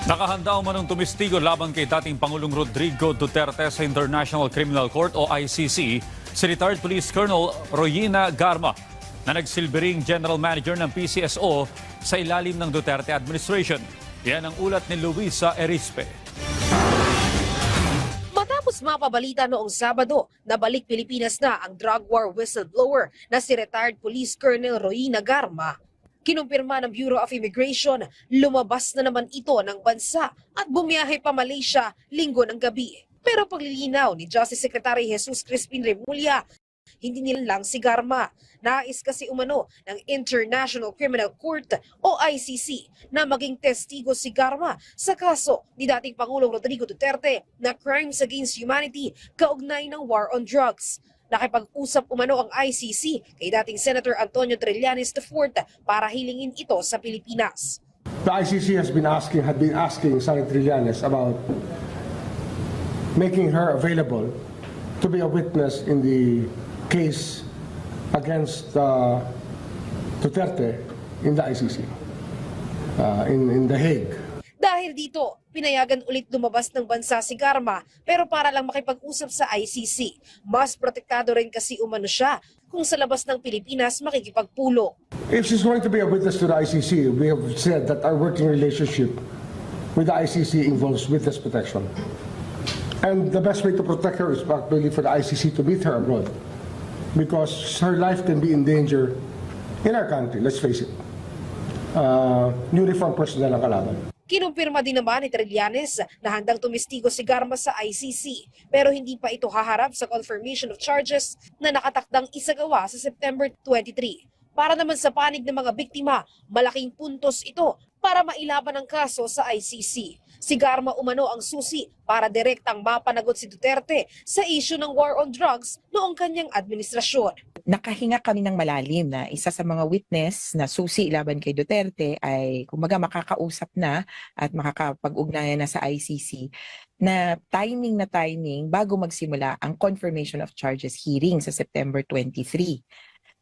Nakahanda umanong tumistigo laban kay dating Pangulong Rodrigo Duterte sa International Criminal Court o ICC si retired Police Colonel Royina Garma na nagsilbing General Manager ng PCSO sa ilalim ng Duterte administration. Yan ang ulat ni Luisa Erispe. Matapos mapabalita noong Sabado na balik Pilipinas na ang drug war whistleblower na si retired Police Colonel Royina Garma, kinumpirma ng Bureau of Immigration, lumabas na naman ito ng bansa at bumiyahe pa Malaysia linggo ng gabi. Pero paglilinaw ni Justice Secretary Jesus Crispin Remulla, hindi nilang si Garma. Nais kasi umano ng International Criminal Court o ICC na maging testigo si Garma sa kaso ni dating Pangulong Rodrigo Duterte na crimes against humanity kaugnay ng war on drugs. Nakipag-usap umano ang ICC kay dating Senator Antonio Trillanes IV para hilingin ito sa Pilipinas. The ICC had been asking Senator Trillanes about making her available to be a witness in the case against Duterte in the ICC, in The Hague. Dahil dito, pinayagan ulit lumabas ng bansa si Garma pero para lang makipag-usap sa ICC. Mas protektado rin kasi umano siya kung sa labas ng Pilipinas makikipagpulong. If she's going to be a witness to the ICC, we have said that our working relationship with the ICC involves witness protection. And the best way to protect her is actually for the ICC to meet her abroad. Because her life can be in danger in our country, let's face it. Uniform personnel ang kalaban. Kinumpirma din naman ni Trillanes na handang tumistigo si Garma sa ICC pero hindi pa ito haharap sa confirmation of charges na nakatakdang isagawa sa September 23. Para naman sa panig ng mga biktima, malaking puntos ito para mailaban ang kaso sa ICC. Si Garma umano ang susi para direktang mapanagot si Duterte sa issue ng war on drugs noong kanyang administrasyon. Nakahinga kami ng malalim na isa sa mga witness na susi laban kay Duterte ay kumbaga makakausap na at makakapag-ugnayan na sa ICC na timing bago magsimula ang confirmation of charges hearing sa September 23.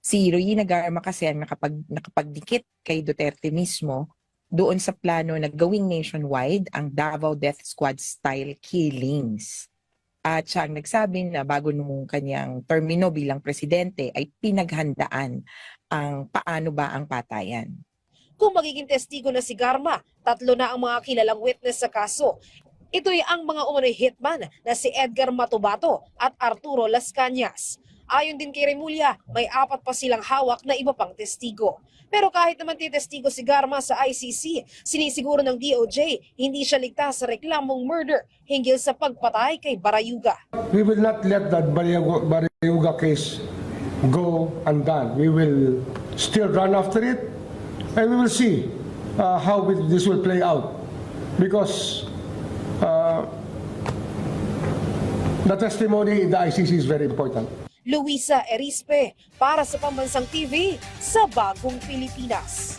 Si Royina Garma kasi ang nakapagdikit kay Duterte mismo doon sa plano na gawing nationwide ang Davao Death Squad style killings. At siya ang nagsabi na bago nung kanyang termino bilang presidente ay pinaghandaan ang paano ba ang patayan. Kung magiging testigo na si Garma, 3 na ang mga kilalang witness sa kaso. Ito'y ang mga umano'y hitman na si Edgar Matubato at Arturo Las Cañas. Ayon din kay Remulla, may 4 pa silang hawak na iba pang testigo. Pero kahit naman testigo si Garma sa ICC, sinisiguro ng DOJ hindi siya ligtas sa reklamong murder hinggil sa pagpatay kay Barayuga. We will not let that Barayuga case go undone. We will still run after it and we will see how this will play out. Because the testimony in the ICC is very important. Luisa Erispe para sa Pambansang TV sa Bagong Pilipinas.